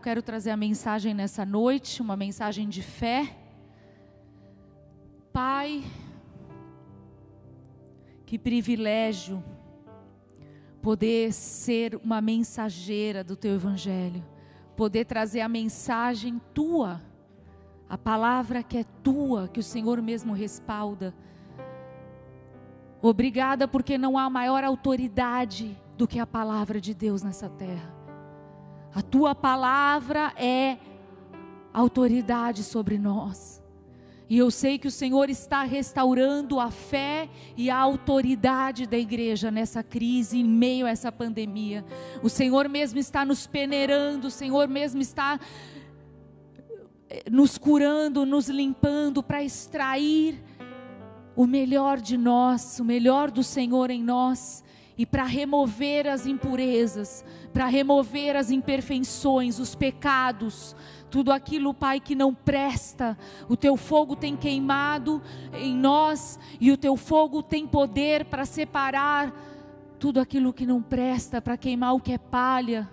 quero trazer a mensagem nessa noite, uma mensagem de fé. Pai, que privilégio poder ser uma mensageira do Teu Evangelho, poder trazer a mensagem Tua, a palavra que é Tua, que o Senhor mesmo respalda. Obrigada, porque não há maior autoridade do que a palavra de Deus nessa terra. A Tua palavra é autoridade sobre nós. E eu sei que o Senhor está restaurando a fé e a autoridade da igreja nessa crise, em meio a essa pandemia. O Senhor mesmo está nos peneirando, o Senhor mesmo está nos curando, nos limpando para extrair o melhor de nós, o melhor do Senhor em nós, e para remover as impurezas, para remover as imperfeições, os pecados, tudo aquilo, Pai, que não presta. O Teu fogo tem queimado em nós, e o Teu fogo tem poder para separar tudo aquilo que não presta, para queimar o que é palha.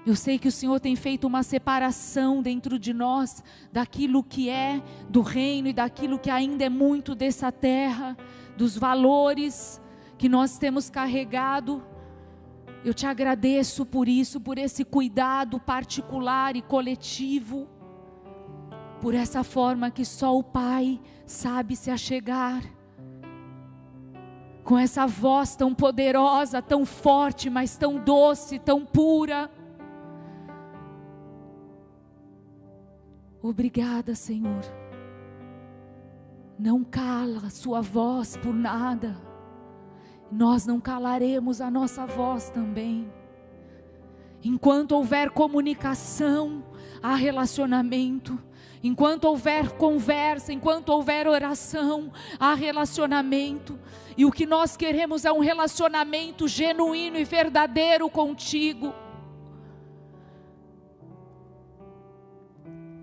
Eu sei que o Senhor tem feito uma separação dentro de nós, daquilo que é do reino e daquilo que ainda é muito dessa terra, dos valores que nós temos carregado. Eu Te agradeço por isso, por esse cuidado particular e coletivo, por essa forma que só o Pai sabe se achegar, com essa voz tão poderosa, tão forte, mas tão doce, tão pura. Obrigada, Senhor. Não cala a sua voz por nada. Nós não calaremos a nossa voz também. Enquanto houver comunicação, há relacionamento. Enquanto houver conversa, enquanto houver oração, há relacionamento. E o que nós queremos é um relacionamento genuíno e verdadeiro contigo.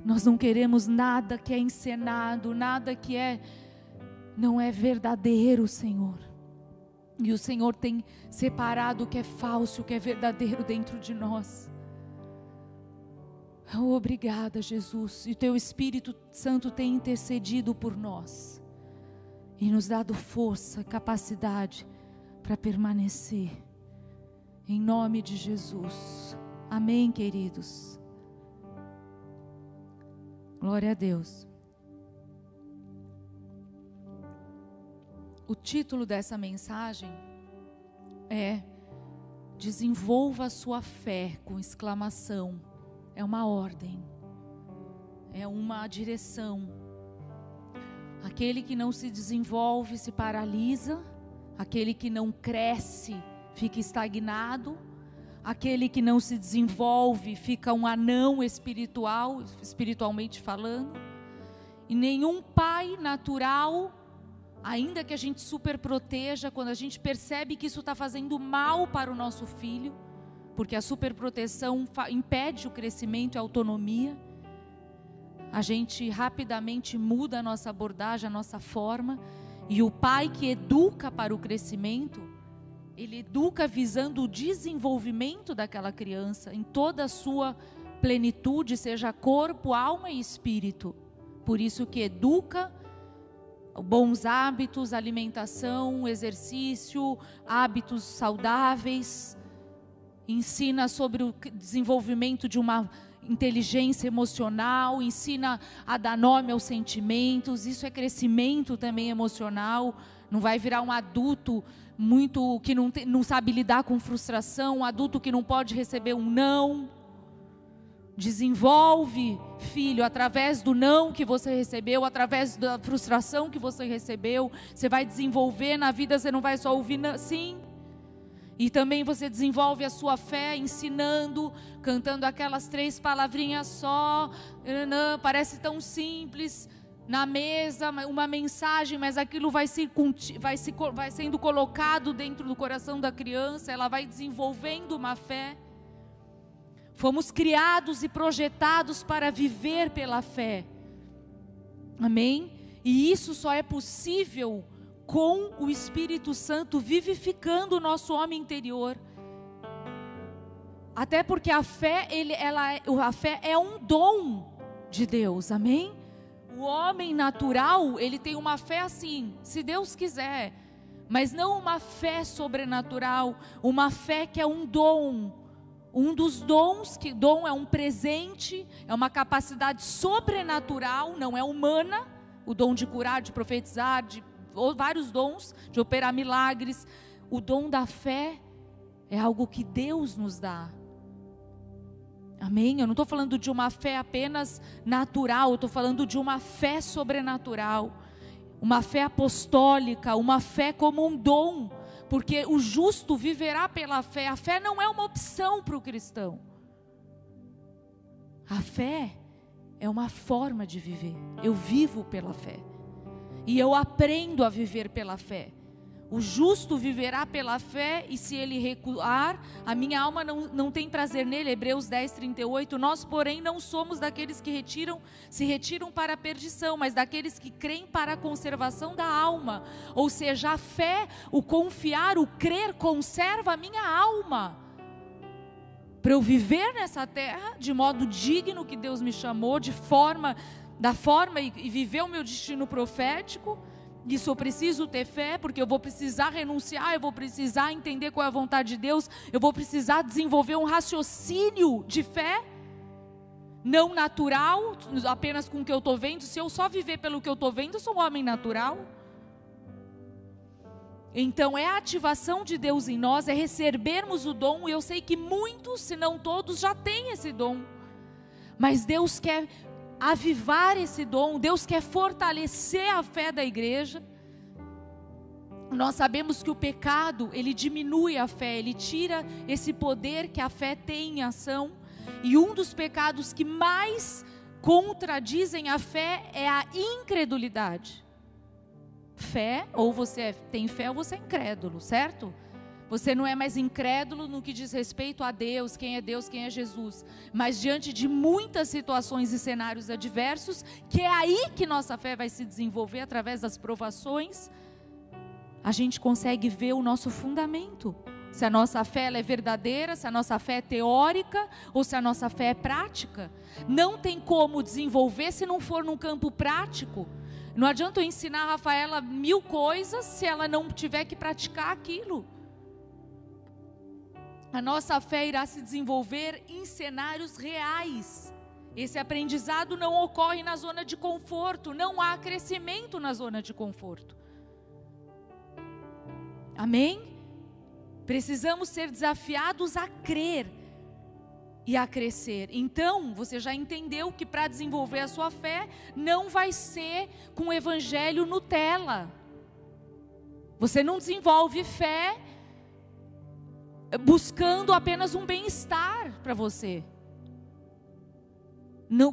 Nós não queremos nada que é encenado, nada que não é verdadeiro, Senhor. E o Senhor tem separado o que é falso, o que é verdadeiro dentro de nós. Oh, obrigada, Jesus. E o Teu Espírito Santo tem intercedido por nós e nos dado força, capacidade para permanecer. Em nome de Jesus. Amém, queridos. Glória a Deus. O título dessa mensagem é Desenvolva a sua fé, com exclamação. É uma ordem, é uma direção. Aquele que não se desenvolve se paralisa, aquele que não cresce fica estagnado, aquele que não se desenvolve fica um anão espiritual, espiritualmente falando. E nenhum pai natural, ainda que a gente super proteja, quando a gente percebe que isso está fazendo mal para o nosso filho, porque a superproteção impede o crescimento e a autonomia, a gente rapidamente muda a nossa abordagem, a nossa forma. E o pai que educa para o crescimento, ele educa visando o desenvolvimento daquela criança em toda a sua plenitude, seja corpo, alma e espírito. Por isso que educa bons hábitos, alimentação, exercício, hábitos saudáveis, ensina sobre o desenvolvimento de uma inteligência emocional, ensina a dar nome aos sentimentos. Isso é crescimento também emocional. Não vai virar um adulto que não sabe lidar com frustração, um adulto que não pode receber um não. Desenvolve, filho, através do não que você recebeu, através da frustração que você recebeu. Você vai desenvolver na vida, você não vai só ouvir sim. E também você desenvolve a sua fé ensinando, cantando aquelas 3 palavrinhas só. Parece tão simples na mesa, uma mensagem, mas aquilo vai sendo colocado dentro do coração da criança. Ela vai desenvolvendo uma fé. Fomos criados e projetados para viver pela fé. Amém? E isso só é possível com o Espírito Santo vivificando o nosso homem interior. Até porque a fé, a fé é um dom de Deus, amém? O homem natural, ele tem uma fé assim, se Deus quiser, mas não uma fé sobrenatural, uma fé que é um dom. Um dos dons, que dom é um presente, é uma capacidade sobrenatural, não é humana, o dom de curar, de profetizar, ou vários dons, de operar milagres. O dom da fé é algo que Deus nos dá. Amém? Eu não estou falando de uma fé apenas natural, eu estou falando de uma fé sobrenatural, uma fé apostólica, uma fé como um dom, porque o justo viverá pela fé. A fé não é uma opção para o cristão. A fé é uma forma de viver. Eu vivo pela fé. E eu aprendo a viver pela fé. O justo viverá pela fé, e se ele recuar, a minha alma não tem prazer nele. Hebreus 10, 38. Nós, porém, não somos daqueles que se retiram para a perdição, mas daqueles que creem para a conservação da alma. Ou seja, a fé, o confiar, o crer, conserva a minha alma. Para eu viver nessa terra, de modo digno que Deus me chamou, da forma e viver o meu destino profético. Isso eu preciso ter fé, porque eu vou precisar renunciar, eu vou precisar entender qual é a vontade de Deus, eu vou precisar desenvolver um raciocínio de fé, não natural, apenas com o que eu estou vendo. Se eu só viver pelo que eu estou vendo, eu sou um homem natural. Então é a ativação de Deus em nós, é recebermos o dom, e eu sei que muitos, se não todos, já têm esse dom, mas Deus quer avivar esse dom, Deus quer fortalecer a fé da igreja. Nós sabemos que o pecado, ele diminui a fé, ele tira esse poder que a fé tem em ação, e um dos pecados que mais contradizem a fé é a incredulidade. Fé, ou você tem fé ou você é incrédulo, certo? Você não é mais incrédulo no que diz respeito a Deus, quem é Jesus. Mas diante de muitas situações e cenários adversos, que é aí que nossa fé vai se desenvolver, através das provações, a gente consegue ver o nosso fundamento. Se a nossa fé ela é verdadeira, se a nossa fé é teórica, ou se a nossa fé é prática. Não tem como desenvolver se não for num campo prático. Não adianta eu ensinar a Rafaela 1000 coisas, se ela não tiver que praticar aquilo. A nossa fé irá se desenvolver em cenários reais. Esse aprendizado não ocorre na zona de conforto. Não há crescimento na zona de conforto. Amém? Precisamos ser desafiados a crer e a crescer. Então, você já entendeu que para desenvolver a sua fé, não vai ser com o evangelho Nutella. Você não desenvolve fé buscando apenas um bem-estar para você.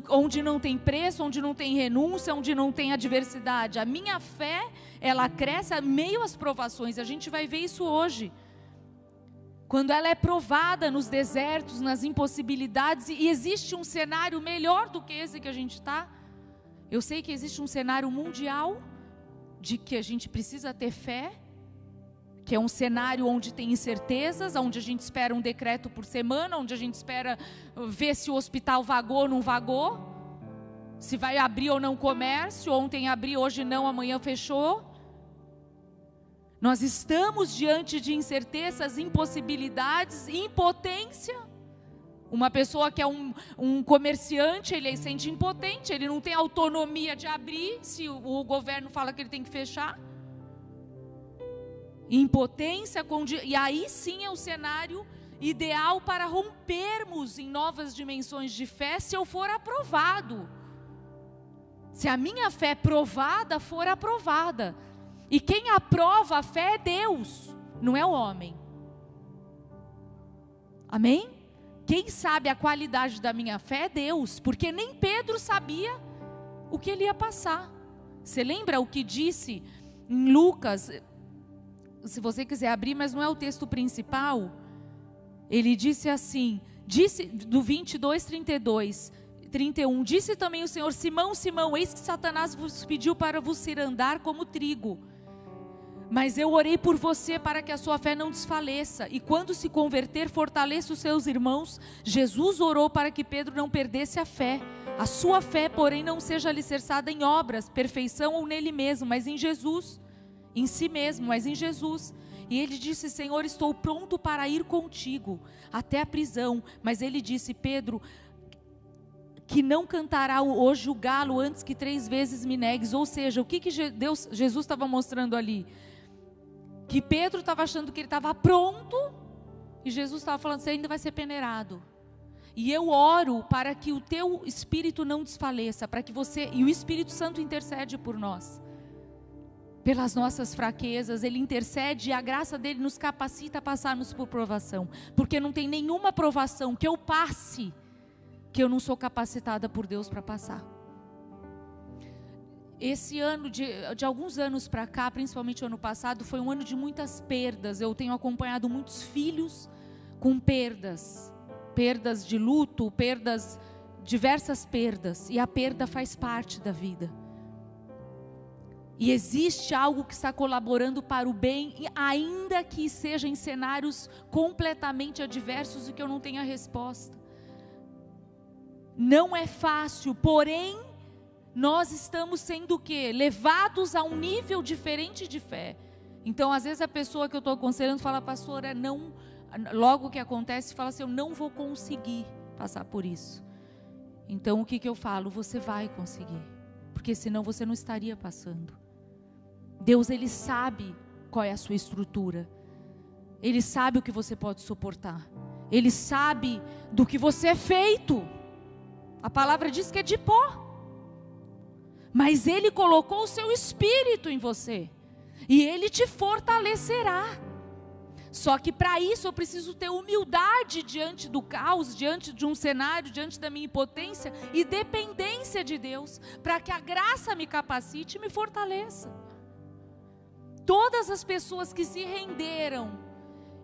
Onde não tem preço, onde não tem renúncia, onde não tem adversidade. A minha fé, ela cresce a meio às provações. A gente vai ver isso hoje. Quando ela é provada nos desertos, nas impossibilidades, e existe um cenário melhor do que esse que a gente está. Eu sei que existe um cenário mundial de que a gente precisa ter fé, que é um cenário onde tem incertezas, onde a gente espera um decreto por semana, onde a gente espera ver se o hospital vagou ou não vagou, se vai abrir ou não o comércio, ontem abriu, hoje não, amanhã fechou. Nós estamos diante de incertezas, impossibilidades, impotência. Uma pessoa que é um comerciante, ele se sente impotente, ele não tem autonomia de abrir, se o governo fala que ele tem que fechar. Impotência, e aí sim é o cenário ideal para rompermos em novas dimensões de fé, se eu for aprovado. Se a minha fé provada for aprovada. E quem aprova a fé é Deus, não é o homem. Amém? Quem sabe a qualidade da minha fé é Deus, porque nem Pedro sabia o que ele ia passar. Você lembra o que disse em Lucas? Se você quiser abrir, mas não é o texto principal. Ele disse assim, do 22, 31, disse também o Senhor: Simão, Simão, eis que Satanás vos pediu para vos cirandar como trigo. Mas eu orei por você para que a sua fé não desfaleça. E quando se converter, fortaleça os seus irmãos. Jesus orou para que Pedro não perdesse a fé. A sua fé, porém, não seja alicerçada em obras, perfeição ou nele mesmo, mas em Jesus. Em si mesmo, mas em Jesus. E ele disse: Senhor, estou pronto para ir contigo até a prisão. Mas ele disse: Pedro, que não cantará hoje o galo antes que 3 vezes me negues. Ou seja, o que Jesus estava mostrando ali? Que Pedro estava achando que ele estava pronto, e Jesus estava falando: você ainda vai ser peneirado. E eu oro para que o teu espírito não desfaleça, para que você, e o Espírito Santo intercede por nós, pelas nossas fraquezas. Ele intercede e a graça dele nos capacita a passarmos por provação, porque não tem nenhuma provação que eu passe, que eu não sou capacitada por Deus para passar. Esse ano, de alguns anos para cá, principalmente o ano passado, foi um ano de muitas perdas. Eu tenho acompanhado muitos filhos com perdas de luto, diversas perdas, e a perda faz parte da vida. E existe algo que está colaborando para o bem, ainda que seja em cenários completamente adversos e que eu não tenha resposta. Não é fácil, porém, nós estamos sendo o quê? Levados a um nível diferente de fé. Então, às vezes a pessoa que eu estou aconselhando fala: pastora, não, logo que acontece, fala assim: eu não vou conseguir passar por isso. Então, o que eu falo? Você vai conseguir, porque senão você não estaria passando. Deus, Ele sabe qual é a sua estrutura. Ele sabe o que você pode suportar. Ele sabe do que você é feito. A palavra diz que é de pó. Mas Ele colocou o seu espírito em você, e Ele te fortalecerá. Só que para isso eu preciso ter humildade diante do caos, diante de um cenário, diante da minha impotência, e dependência de Deus, para que a graça me capacite e me fortaleça. Todas as pessoas que se renderam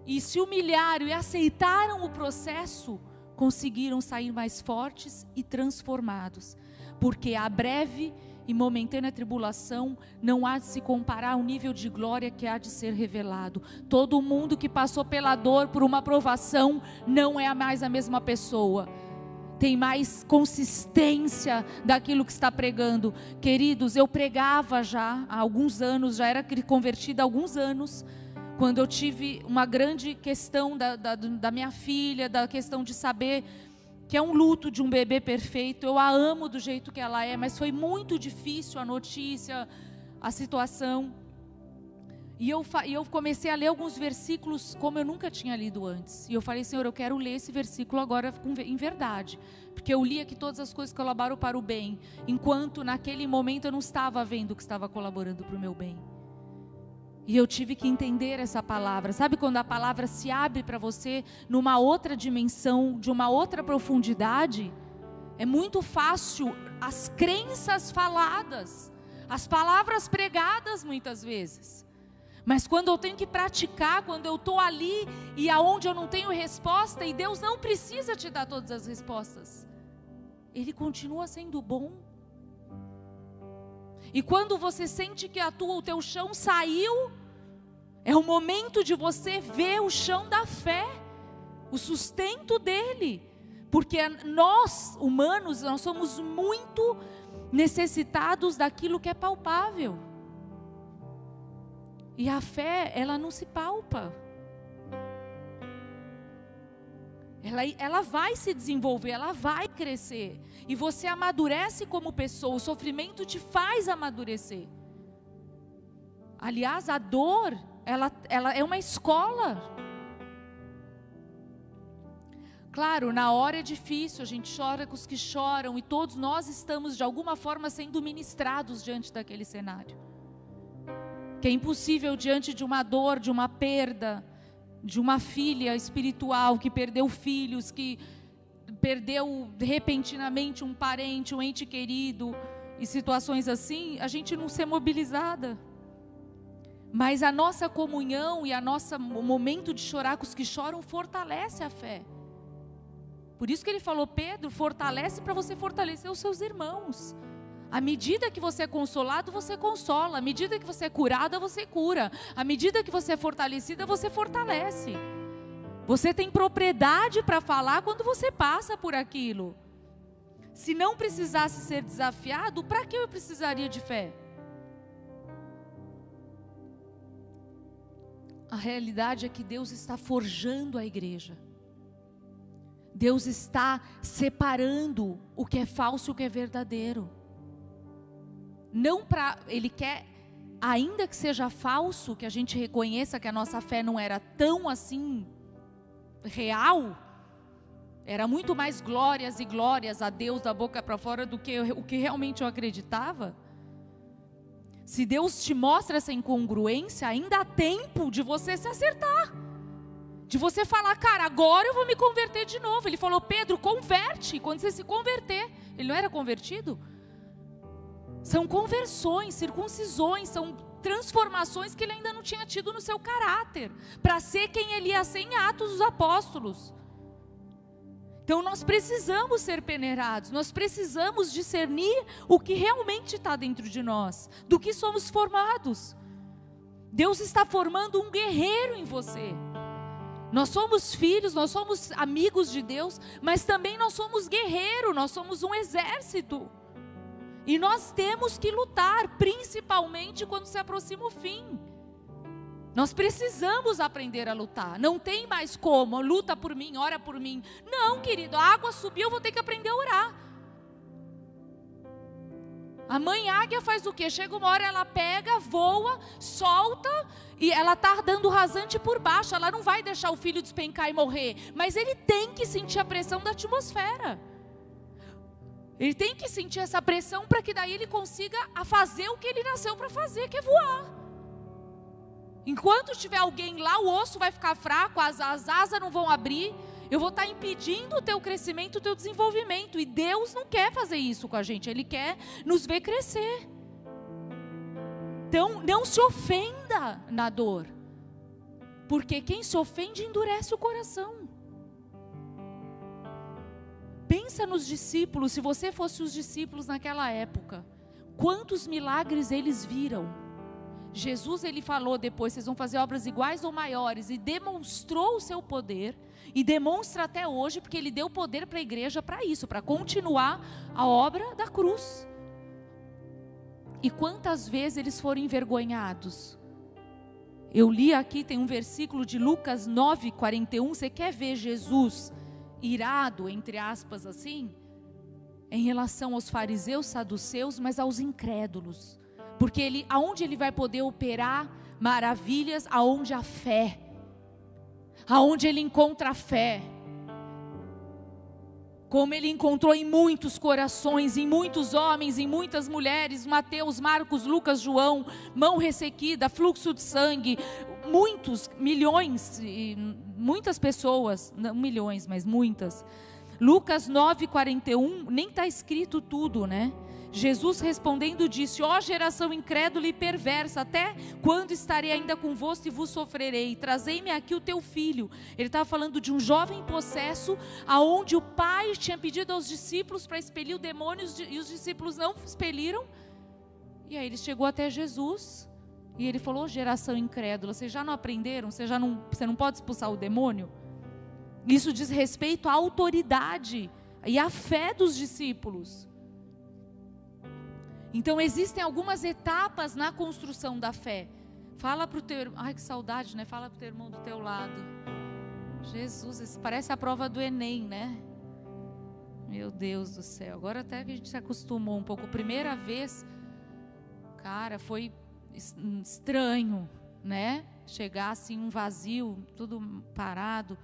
e se humilharam e aceitaram o processo, conseguiram sair mais fortes e transformados, porque a breve e momentânea tribulação não há de se comparar ao nível de glória que há de ser revelado. Todo mundo que passou pela dor, por uma provação, não é mais a mesma pessoa. Tem mais consistência daquilo que está pregando. Queridos, eu pregava já há alguns anos, já era convertida há alguns anos, quando eu tive uma grande questão da minha filha, da questão de saber que é um luto de um bebê perfeito. Eu a amo do jeito que ela é, mas foi muito difícil a notícia, a situação. E eu comecei a ler alguns versículos como eu nunca tinha lido antes. E eu falei: Senhor, eu quero ler esse versículo agora em verdade. Porque eu lia que todas as coisas colaboram para o bem, enquanto naquele momento eu não estava vendo que estava colaborando para o meu bem. E eu tive que entender essa palavra. Sabe quando a palavra se abre para você numa outra dimensão, de uma outra profundidade? É muito fácil as crenças faladas, as palavras pregadas muitas vezes. Mas quando eu tenho que praticar, quando eu estou ali e aonde eu não tenho resposta, e Deus não precisa te dar todas as respostas, Ele continua sendo bom. E quando você sente que o teu chão saiu, é o momento de você ver o chão da fé, o sustento dele. Porque nós, humanos, nós somos muito necessitados daquilo que é palpável. E a fé, ela não se palpa. Ela vai se desenvolver, ela vai crescer. E você amadurece como pessoa. O sofrimento te faz amadurecer. Aliás, a dor, ela é uma escola. Claro, na hora é difícil, a gente chora com os que choram. E todos nós estamos de alguma forma sendo ministrados diante daquele cenário. Que é impossível diante de uma dor, de uma perda, de uma filha espiritual que perdeu filhos, que perdeu repentinamente um parente, um ente querido, e situações assim, a gente não ser mobilizada. Mas a nossa comunhão e o momento de chorar com os que choram fortalece a fé. Por isso que ele falou: Pedro, fortalece para você fortalecer os seus irmãos. À medida que você é consolado, você consola. À medida que você é curada, você cura. À medida que você é fortalecida, você fortalece. Você tem propriedade para falar quando você passa por aquilo. Se não precisasse ser desafiado, para que eu precisaria de fé? A realidade é que Deus está forjando a igreja. Deus está separando o que é falso e o que é verdadeiro. Não para, Ele quer, ainda que seja falso, que a gente reconheça que a nossa fé não era tão assim real. Era muito mais glórias e glórias a Deus da boca para fora do que o que realmente eu acreditava. Se Deus te mostra essa incongruência, ainda há tempo de você se acertar. De você falar, cara, agora eu vou me converter de novo. Ele falou, Pedro, converte. Quando você se converter, ele não era convertido? São conversões, circuncisões, são transformações que ele ainda não tinha tido no seu caráter, para ser quem ele ia ser em Atos dos Apóstolos. Então nós precisamos ser peneirados, nós precisamos discernir o que realmente está dentro de nós, do que somos formados. Deus está formando um guerreiro em você. Nós somos filhos, nós somos amigos de Deus, mas também nós somos guerreiros, nós somos um exército. E nós temos que lutar, principalmente quando se aproxima o fim. Nós precisamos aprender a lutar. Não tem mais como, luta por mim, ora por mim. Não, querido, a água subiu, eu vou ter que aprender a orar. A mãe águia faz o quê? Chega uma hora, ela pega, voa, solta, e ela está dando rasante por baixo. Ela não vai deixar o filho despencar e morrer, mas ele tem que sentir a pressão da atmosfera. Ele tem que sentir essa pressão para que daí ele consiga fazer o que ele nasceu para fazer, que é voar. Enquanto tiver alguém lá, o osso vai ficar fraco, as asas não vão abrir, eu vou estar impedindo o teu crescimento, o teu desenvolvimento. E Deus não quer fazer isso com a gente, Ele quer nos ver crescer. Então, não se ofenda na dor, porque quem se ofende endurece o coração. Pensa nos discípulos, se você fosse os discípulos naquela época, quantos milagres eles viram. Jesus, ele falou depois, vocês vão fazer obras iguais ou maiores, e demonstrou o seu poder, e demonstra até hoje, porque ele deu poder para a igreja para isso, para continuar a obra da cruz. E quantas vezes eles foram envergonhados? Eu li aqui, tem um versículo de Lucas 9:41, você quer ver Jesus irado, entre aspas assim, em relação aos fariseus, saduceus, mas aos incrédulos. Porque aonde ele vai poder operar maravilhas? Aonde a fé, aonde ele encontra a fé, como ele encontrou em muitos corações, em muitos homens, em muitas mulheres, Mateus, Marcos, Lucas, João, mão ressequida, fluxo de sangue, muitos, milhões, muitas pessoas, não milhões, mas muitas. Lucas 9:41, nem está escrito tudo, né? Jesus respondendo disse, ó geração incrédula e perversa, até quando estarei ainda convosco e vos sofrerei? Trazei-me aqui o teu filho. Ele estava falando de um jovem possesso, aonde o pai tinha pedido aos discípulos para expelir o demônio, e os discípulos não expeliram. E aí ele chegou até Jesus, e ele falou, geração incrédula, vocês já não aprenderam? Você não pode expulsar o demônio? Isso diz respeito à autoridade e à fé dos discípulos. Então existem algumas etapas na construção da fé. Fala para o teu irmão, ai que saudade, né? Fala para o teu irmão do teu lado. Jesus, isso parece a prova do Enem, né? Meu Deus do céu, agora até que a gente se acostumou um pouco. Primeira vez, cara, foi estranho, né? Chegar assim um vazio, tudo parado.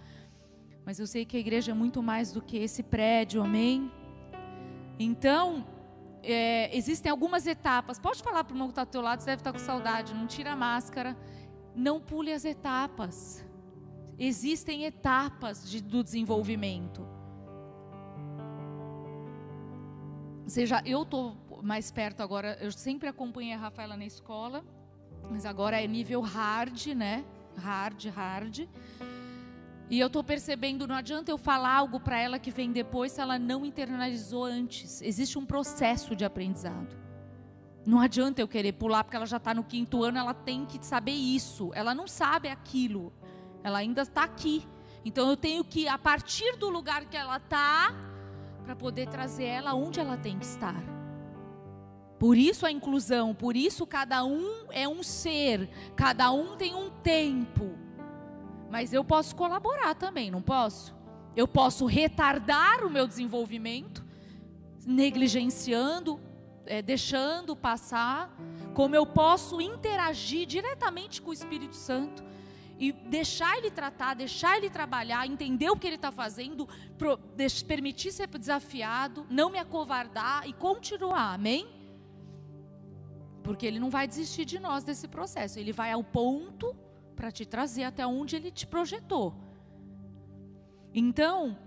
Mas eu sei que a igreja é muito mais do que esse prédio, amém? Então, existem algumas etapas. Pode falar para o irmão que está do teu lado, você deve estar com saudade, não tira a máscara. Não pule as etapas. Existem etapas do desenvolvimento. Ou seja, eu estou mais perto agora, eu sempre acompanhei a Rafaela na escola, mas agora é nível hard, né? Hard. E eu estou percebendo, não adianta eu falar algo para ela que vem depois se ela não internalizou antes. Existe um processo de aprendizado. Não adianta eu querer pular, porque ela já está no 5º ano, ela tem que saber isso. Ela não sabe aquilo, ela ainda está aqui. Então eu tenho que, a partir do lugar que ela está, para poder trazer ela onde ela tem que estar. Por isso a inclusão, por isso cada um é um ser, cada um tem um tempo. Mas eu posso colaborar também, não posso? Eu posso retardar o meu desenvolvimento, negligenciando, deixando passar, como eu posso interagir diretamente com o Espírito Santo e deixar ele tratar, deixar ele trabalhar, entender o que ele está fazendo, permitir ser desafiado, não me acovardar e continuar, amém? Porque ele não vai desistir de nós desse processo, ele vai ao ponto para te trazer até onde ele te projetou. Então,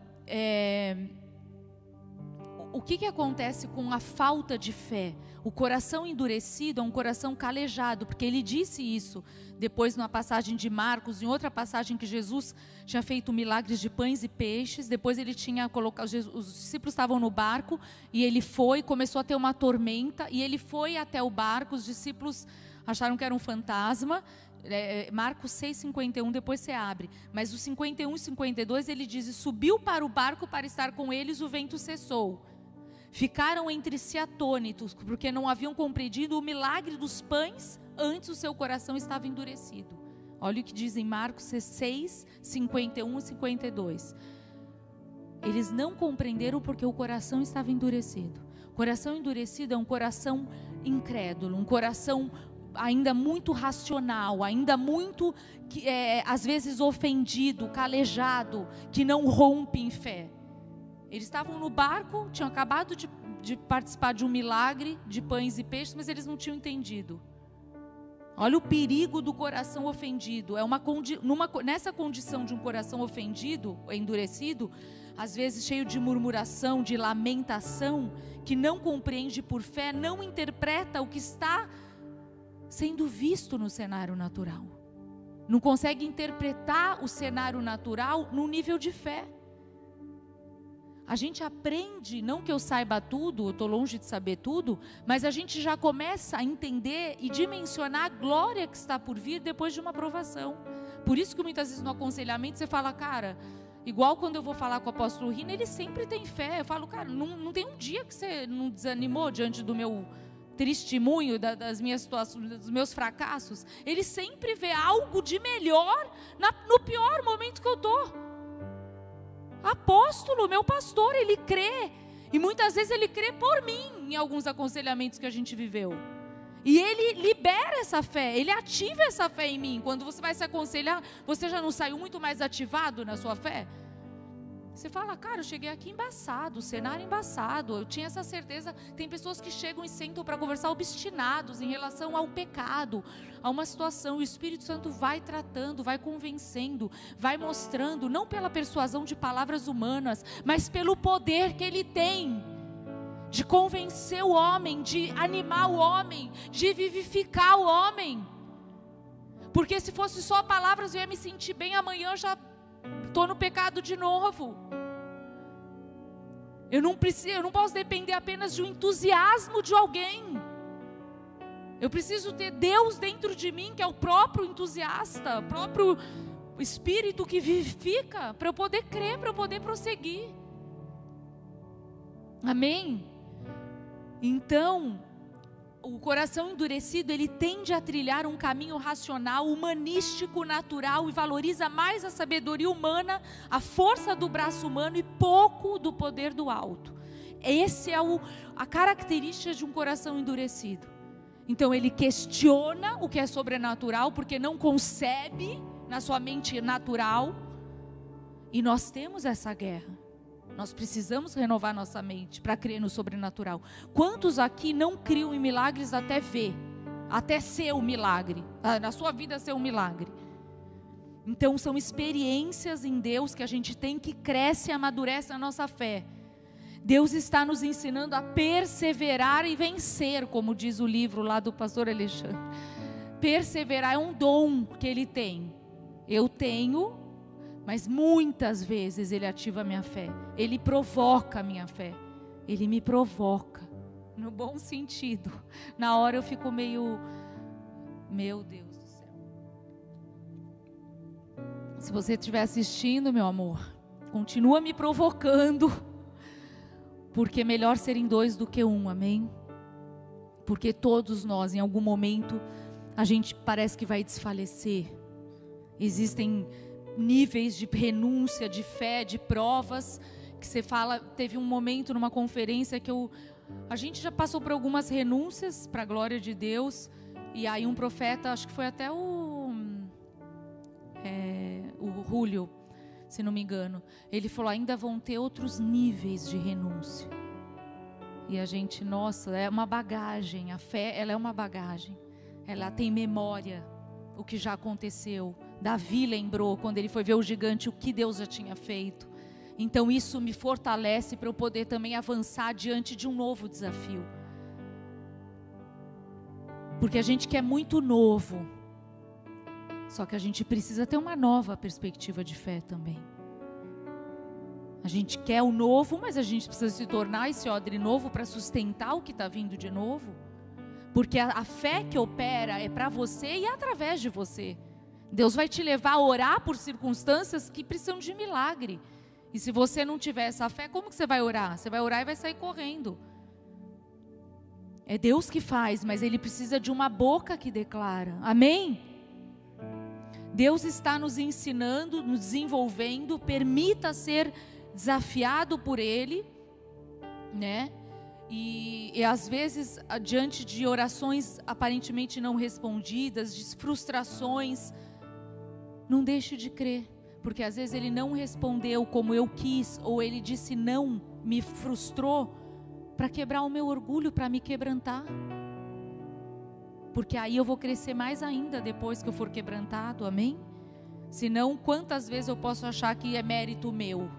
o que acontece com a falta de fé? O coração endurecido é um coração calejado, porque ele disse isso depois numa passagem de Marcos, em outra passagem que Jesus tinha feito milagres de pães e peixes. Depois ele tinha colocado, os discípulos estavam no barco e ele foi, começou a ter uma tormenta e ele foi até o barco. Os discípulos acharam que era um fantasma. Marcos 6:51, depois você abre, mas os 51 e 52 ele diz: e subiu para o barco para estar com eles, o vento cessou. Ficaram entre si atônitos, porque não haviam compreendido o milagre dos pães, antes o seu coração estava endurecido. Olha o que diz em Marcos 6:51 e 52. Eles não compreenderam porque o coração estava endurecido. O coração endurecido é um coração incrédulo, um coração ainda muito racional, ainda muito, às vezes ofendido, calejado, que não rompe em fé. Eles estavam no barco, tinham acabado de participar de um milagre de pães e peixes, mas eles não tinham entendido. Olha o perigo do coração ofendido. Nessa condição de um coração ofendido, endurecido, às vezes cheio de murmuração, de lamentação, que não compreende por fé, não interpreta o que está sendo visto no cenário natural. Não consegue interpretar o cenário natural no nível de fé. A gente aprende, não que eu saiba tudo, eu estou longe de saber tudo, mas a gente já começa a entender e dimensionar a glória que está por vir depois de uma provação. Por isso que muitas vezes no aconselhamento você fala, cara, igual quando eu vou falar com o apóstolo Rino, ele sempre tem fé. Eu falo, cara, não tem um dia que você não desanimou diante do meu testemunho, das minhas situações, dos meus fracassos. Ele sempre vê algo de melhor no pior momento que eu estou. Apóstolo, meu pastor, ele crê. E muitas vezes ele crê por mim em alguns aconselhamentos que a gente viveu. E ele libera essa fé, ele ativa essa fé em mim. Quando você vai se aconselhar, você já não saiu muito mais ativado na sua fé? Você fala, cara, eu cheguei aqui embaçado, o cenário embaçado, eu tinha essa certeza. Tem pessoas que chegam e sentam para conversar obstinados em relação ao pecado, a uma situação, e o Espírito Santo vai tratando, vai convencendo, vai mostrando, não pela persuasão de palavras humanas, mas pelo poder que ele tem, de convencer o homem, de animar o homem, de vivificar o homem. Porque se fosse só palavras eu ia me sentir bem, amanhã eu já estou no pecado de novo. Eu não posso depender apenas de um entusiasmo de alguém. Eu preciso ter Deus dentro de mim, que é o próprio entusiasta, o próprio Espírito que vivifica, para eu poder crer, para eu poder prosseguir. Amém? Então, o coração endurecido, ele tende a trilhar um caminho racional, humanístico, natural, e valoriza mais a sabedoria humana, a força do braço humano e pouco do poder do alto. Essa é a característica de um coração endurecido. Então ele questiona o que é sobrenatural, porque não concebe na sua mente natural. E nós temos essa guerra. Nós precisamos renovar nossa mente para crer no sobrenatural. Quantos aqui não criam em milagres até ver, até ser um milagre, na sua vida ser um milagre? Então são experiências em Deus que a gente tem, que cresce e amadurece a nossa fé. Deus está nos ensinando a perseverar e vencer, como diz o livro lá do pastor Alexandre. Perseverar é um dom que ele tem. Eu tenho, mas muitas vezes ele ativa a minha fé. Ele provoca a minha fé. Ele me provoca. no bom sentido. Na hora eu fico meio, meu Deus do céu. Se você estiver assistindo, meu amor, continua me provocando, porque melhor serem dois do que um, amém? Porque todos nós, em algum momento, a gente parece que vai desfalecer. Existem níveis de renúncia, de fé, de provas, que você fala, teve um momento numa conferência que a gente já passou por algumas renúncias, para a glória de Deus, e aí um profeta, acho que foi até o Julio, se não me engano, ele falou, ainda vão ter outros níveis de renúncia. E a gente, nossa, é uma bagagem, a fé, ela é uma bagagem, ela tem memória, o que já aconteceu. Davi lembrou, quando ele foi ver o gigante, o que Deus já tinha feito. Então isso me fortalece para eu poder também avançar diante de um novo desafio. Porque a gente quer muito novo, só que a gente precisa ter uma nova perspectiva de fé também. A gente quer o novo, mas a gente precisa se tornar esse odre novo para sustentar o que está vindo de novo. Porque a fé que opera é para você e é através de você. Deus vai te levar a orar por circunstâncias que precisam de milagre. E se você não tiver essa fé, como que você vai orar? Você vai orar e vai sair correndo. É Deus que faz, mas Ele precisa de uma boca que declara. Amém? Deus está nos ensinando, nos desenvolvendo, permita ser desafiado por Ele, né? E às vezes, diante de orações aparentemente não respondidas, de frustrações, não deixe de crer, porque às vezes Ele não respondeu como eu quis, ou Ele disse não, me frustrou, para quebrar o meu orgulho, para me quebrantar. Porque aí eu vou crescer mais ainda depois que eu for quebrantado, amém? Senão, quantas vezes eu posso achar que é mérito meu?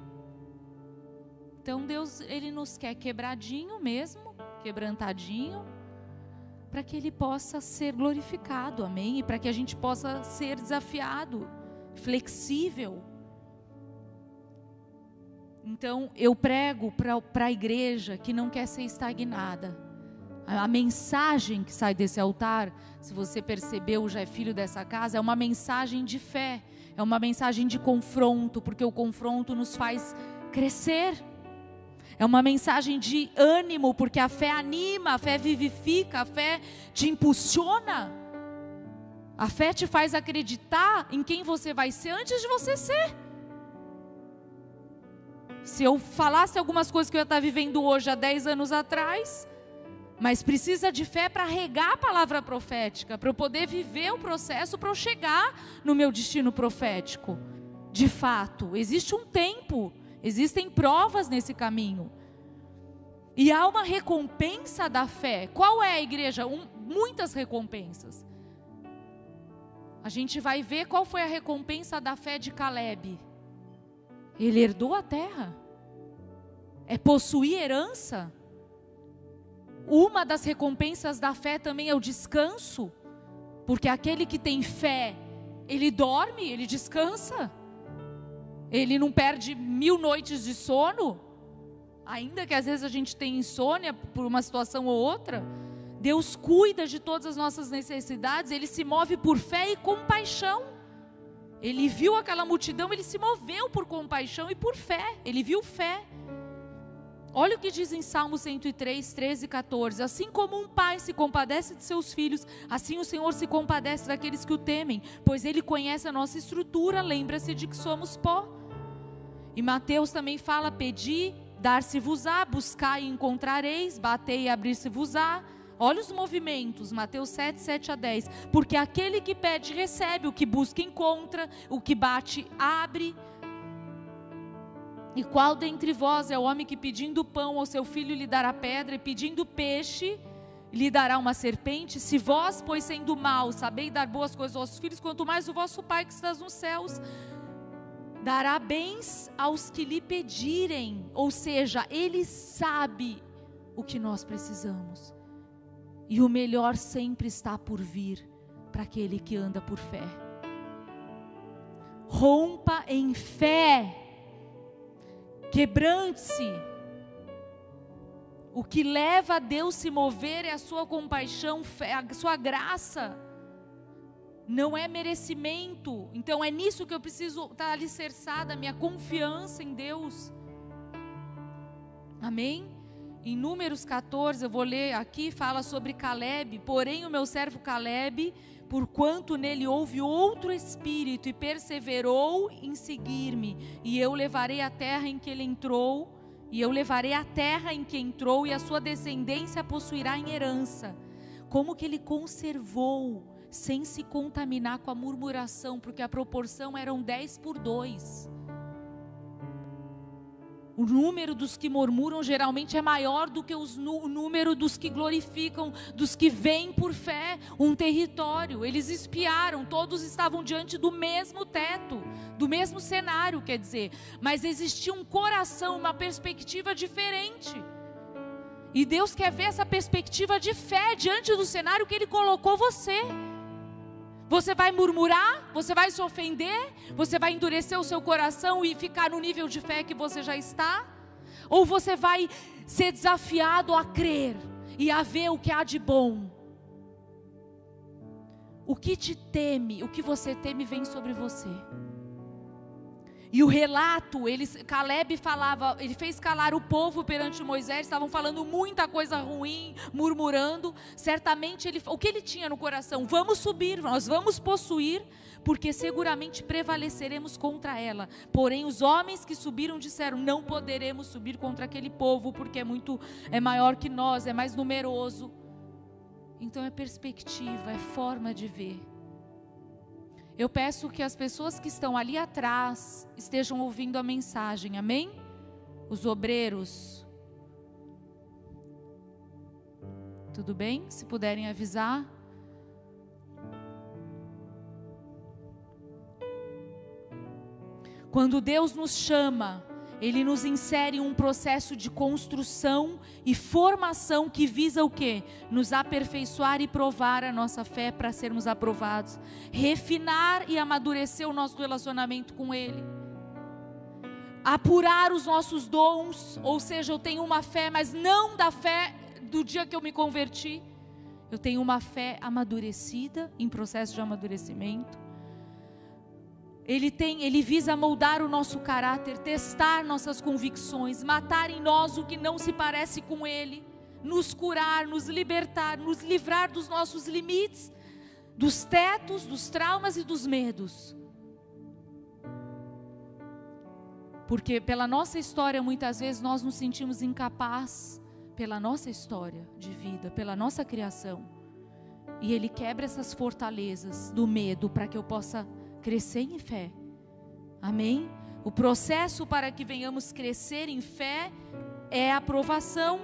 Então Deus, Ele nos quer quebradinho mesmo, quebrantadinho, para que Ele possa ser glorificado, amém? E para que a gente possa ser desafiado, flexível. Então eu prego para a igreja que não quer ser estagnada. A mensagem que sai desse altar, se você percebeu, já é filho dessa casa, é uma mensagem de fé, é uma mensagem de confronto, porque o confronto nos faz crescer. É uma mensagem de ânimo, porque a fé anima, a fé vivifica, a fé te impulsiona. A fé te faz acreditar em quem você vai ser antes de você ser. Se eu falasse algumas coisas que eu ia estar vivendo hoje há 10 anos atrás, mas precisa de fé para regar a palavra profética, para eu poder viver o processo, para eu chegar no meu destino profético. De fato, existe um tempo, existem provas nesse caminho. E há uma recompensa da fé. Qual é, a igreja? Muitas recompensas. A gente vai ver qual foi a recompensa da fé de Caleb. Ele herdou a terra. É possuir herança. Uma das recompensas da fé também é o descanso. Porque aquele que tem fé, ele dorme, ele descansa. Ele não perde 1000 noites de sono. Ainda que às vezes a gente tenha insônia por uma situação ou outra. Deus cuida de todas as nossas necessidades. Ele se move por fé e compaixão. Ele viu aquela multidão, ele se moveu por compaixão e por fé. Ele viu fé. Olha o que diz em Salmo 103, 13 e 14. Assim como um pai se compadece de seus filhos, assim o Senhor se compadece daqueles que o temem, pois Ele conhece a nossa estrutura, lembra-se de que somos pó. E Mateus também fala, pedi, dar-se-vos-á, buscar e encontrareis, batei e abrir-se-vos-á. Olha os movimentos, Mateus 7, 7 a 10. Porque aquele que pede recebe, o que busca encontra, o que bate abre. E qual dentre vós é o homem que pedindo pão ao seu filho lhe dará pedra, e pedindo peixe lhe dará uma serpente? Se vós, pois sendo maus, sabeis dar boas coisas aos vossos filhos, quanto mais o vosso Pai que está nos céus dará bens aos que lhe pedirem. Ou seja, Ele sabe o que nós precisamos. E o melhor sempre está por vir para aquele que anda por fé. Rompa em fé. Quebrante-se. O que leva a Deus se mover é a sua compaixão, a sua graça. Não é merecimento. Então é nisso que eu preciso estar alicerçada, a minha confiança em Deus. Amém? Em Números 14, eu vou ler aqui, fala sobre Caleb. Porém o meu servo Caleb, porquanto nele houve outro espírito e perseverou em seguir-me, e eu levarei a terra em que ele entrou, e a sua descendência possuirá em herança. Como que ele conservou, sem se contaminar com a murmuração, porque a proporção eram 10:2. O número dos que murmuram geralmente é maior do que o número dos que glorificam, dos que vêm por fé um território. Eles espiaram, todos estavam diante do mesmo teto, do mesmo cenário, quer dizer. Mas existia um coração, uma perspectiva diferente. E Deus quer ver essa perspectiva de fé diante do cenário que Ele colocou você. Você vai murmurar? Você vai se ofender? Você vai endurecer o seu coração e ficar no nível de fé que você já está? Ou você vai ser desafiado a crer e a ver o que há de bom? O que te teme, o que você teme vem sobre você. E o relato, Caleb falava, ele fez calar o povo perante Moisés, estavam falando muita coisa ruim, murmurando. Certamente, o que ele tinha no coração? Vamos subir, nós vamos possuir, porque seguramente prevaleceremos contra ela. Porém, os homens que subiram disseram, não poderemos subir contra aquele povo, porque é maior que nós, é mais numeroso. Então é perspectiva, é forma de ver. Eu peço que as pessoas que estão ali atrás estejam ouvindo a mensagem, amém? Os obreiros. Tudo bem? Se puderem avisar. Quando Deus nos chama, Ele nos insere em um processo de construção e formação que visa o quê? Nos aperfeiçoar e provar a nossa fé para sermos aprovados. Refinar e amadurecer o nosso relacionamento com Ele. Apurar os nossos dons, ou seja, eu tenho uma fé, mas não da fé do dia que eu me converti. Eu tenho uma fé amadurecida, em processo de amadurecimento. Ele visa moldar o nosso caráter, testar nossas convicções, matar em nós o que não se parece com Ele, nos curar, nos libertar, nos livrar dos nossos limites, dos tetos, dos traumas e dos medos. Porque pela nossa história, muitas vezes nós nos sentimos incapazes, pela nossa história de vida, pela nossa criação. E Ele quebra essas fortalezas do medo para que eu possa crescer em fé. Amém? O processo para que venhamos crescer em fé é a aprovação.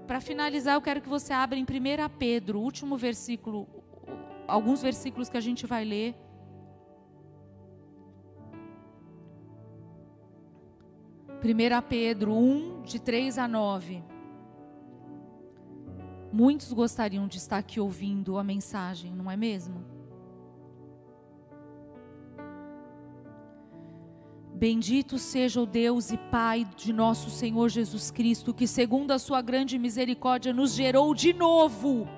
Para finalizar, eu quero que você abra em 1 Pedro, o último versículo, alguns versículos que a gente vai ler. 1 Pedro 1, de 3 a 9. Muitos gostariam de estar aqui ouvindo a mensagem, não é mesmo? Bendito seja o Deus e Pai de nosso Senhor Jesus Cristo, que segundo a sua grande misericórdia nos gerou de novo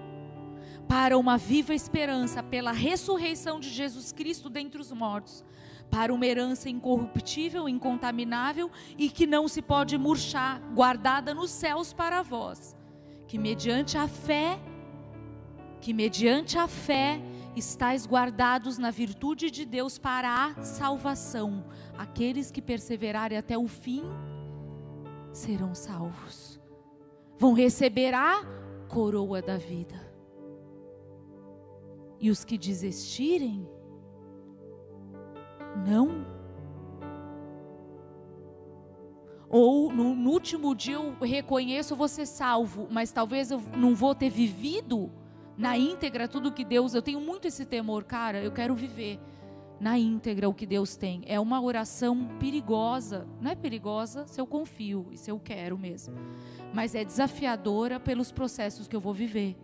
para uma viva esperança pela ressurreição de Jesus Cristo dentre os mortos, para uma herança incorruptível, incontaminável e que não se pode murchar, guardada nos céus para vós, que mediante a fé estáis guardados na virtude de Deus para a salvação. Aqueles que perseverarem até o fim serão salvos. Vão receber a coroa da vida. E os que desistirem, não. Ou no último dia eu reconheço, vou ser salvo, mas talvez eu não vou ter vivido na íntegra tudo que Deus, eu tenho muito esse temor, cara, eu quero viver na íntegra o que Deus tem. É uma oração perigosa, não é perigosa se eu confio e se eu quero mesmo, mas é desafiadora pelos processos que eu vou viver,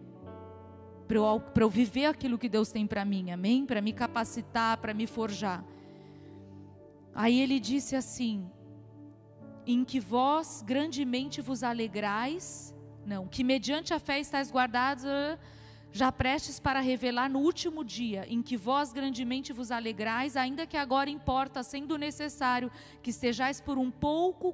para eu viver aquilo que Deus tem para mim, amém? Para me capacitar, para me forjar. Aí ele disse assim, em que vós grandemente vos alegrais, não, que mediante a fé estáis guardados, já prestes para revelar no último dia, em que vós grandemente vos alegrais, ainda que agora importa, sendo necessário, que estejais por um pouco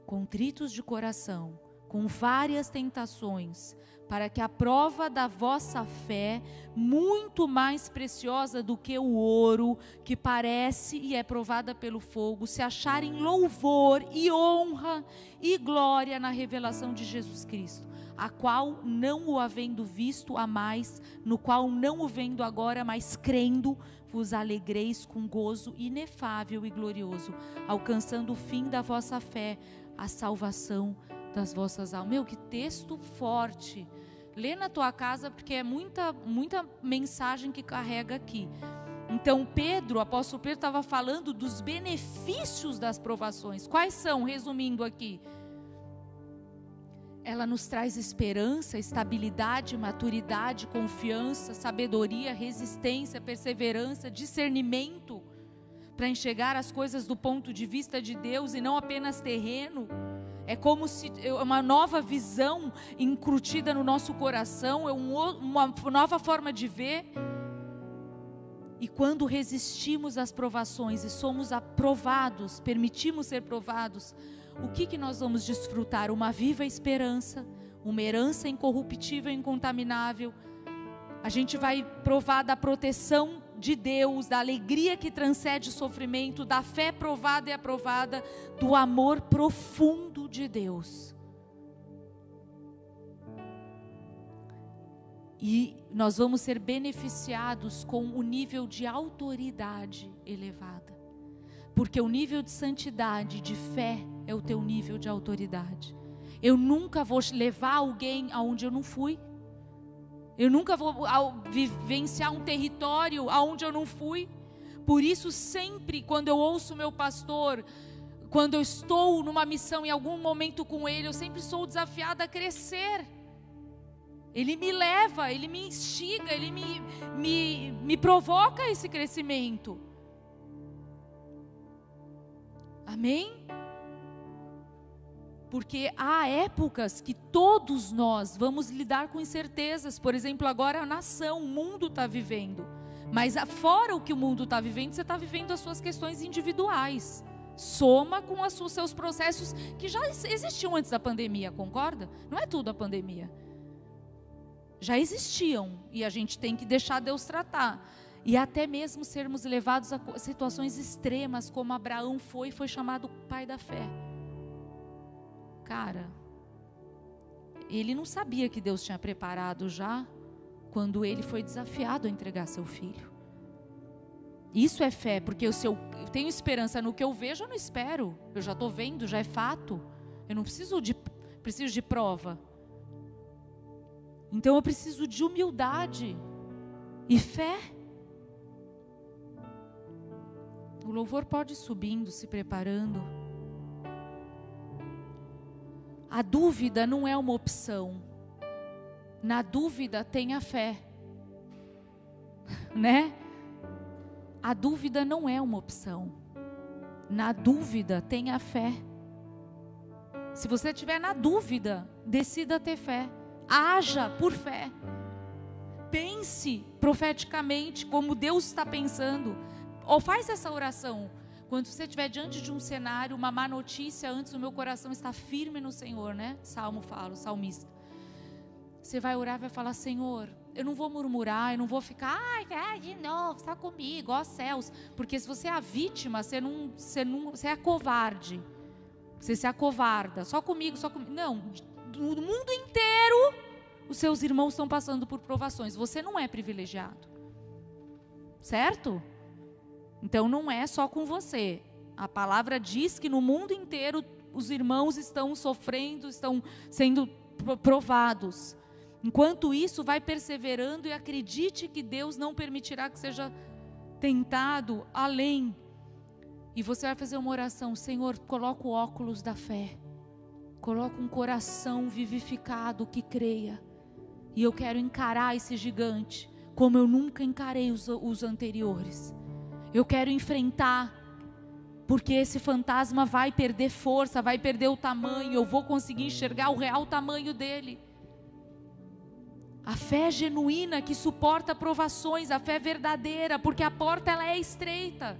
contritos de coração, com várias tentações, para que a prova da vossa fé, muito mais preciosa do que o ouro, que parece e é provada pelo fogo, se acharem louvor e honra e glória na revelação de Jesus Cristo, a qual não o havendo visto há mais, no qual não o vendo agora, mas crendo, vos alegreis com gozo inefável e glorioso, alcançando o fim da vossa fé, a salvação das vossas almas. Meu, que texto forte. Lê na tua casa, porque é muita mensagem que carrega aqui. Então o apóstolo Pedro estava falando dos benefícios das provações. Quais são, resumindo aqui? Ela nos traz esperança, estabilidade, maturidade, confiança, sabedoria, resistência, perseverança, discernimento, para enxergar as coisas do ponto de vista de Deus e não apenas terreno. É como se uma nova visão incrutida no nosso coração, uma nova forma de ver. E quando resistimos às provações e somos aprovados, permitimos ser provados, o que nós vamos desfrutar? Uma viva esperança, uma herança incorruptível e incontaminável. A gente vai provar da proteção de Deus, da alegria que transcende o sofrimento, da fé provada e aprovada, do amor profundo de Deus. E nós vamos ser beneficiados com o nível de autoridade elevada, porque o nível de santidade, de fé, é o teu nível de autoridade. Eu nunca vou levar alguém aonde eu não fui. Eu nunca vou vivenciar um território aonde eu não fui. Por isso sempre, quando eu ouço meu pastor, quando eu estou numa missão em algum momento com ele, eu sempre sou desafiada a crescer. Ele me leva, ele me instiga, ele me provoca a esse crescimento. Amém? Porque há épocas que todos nós vamos lidar com incertezas. Por exemplo, agora a nação, o mundo está vivendo. Mas fora o que o mundo está vivendo, você está vivendo as suas questões individuais. Soma com os seus processos que já existiam antes da pandemia, concorda? Não é tudo a pandemia. Já existiam e a gente tem que deixar Deus tratar. E até mesmo sermos levados a situações extremas, como Abraão foi chamado pai da fé. Cara, ele não sabia que Deus tinha preparado já, quando ele foi desafiado a entregar seu filho. Isso é fé, porque eu tenho esperança no que eu vejo, eu não espero. Eu já estou vendo, já é fato. Eu não preciso de prova. Então eu preciso de humildade e fé. O louvor pode ir subindo, se preparando. A dúvida não é uma opção. Na dúvida tenha fé. Né? A dúvida não é uma opção. Na dúvida tenha fé. Se você estiver na dúvida, decida ter fé. Haja por fé. Pense profeticamente como Deus está pensando. Ou faz essa oração. Quando você estiver diante de um cenário, uma má notícia, antes o meu coração está firme no Senhor, né? Salmo fala, o salmista. Você vai orar e vai falar: Senhor, eu não vou murmurar, eu não vou ficar, de novo, está comigo, ó céus. Porque se você é a vítima, você é covarde. Você se acovarda, só comigo. Não, no mundo inteiro, os seus irmãos estão passando por provações. Você não é privilegiado. Certo? Então não é só com você. A palavra diz que no mundo inteiro os irmãos estão sofrendo, estão sendo provados. Enquanto isso, vai perseverando e acredite que Deus não permitirá que seja tentado além. E você vai fazer uma oração: Senhor, coloca o óculos da fé. Coloca um coração vivificado que creia. E eu quero encarar esse gigante como eu nunca encarei os anteriores. Eu quero enfrentar Porque esse fantasma vai perder força, vai perder o tamanho, eu vou conseguir enxergar o real tamanho dele. A fé genuína que suporta provações, a fé verdadeira, porque a porta ela é estreita.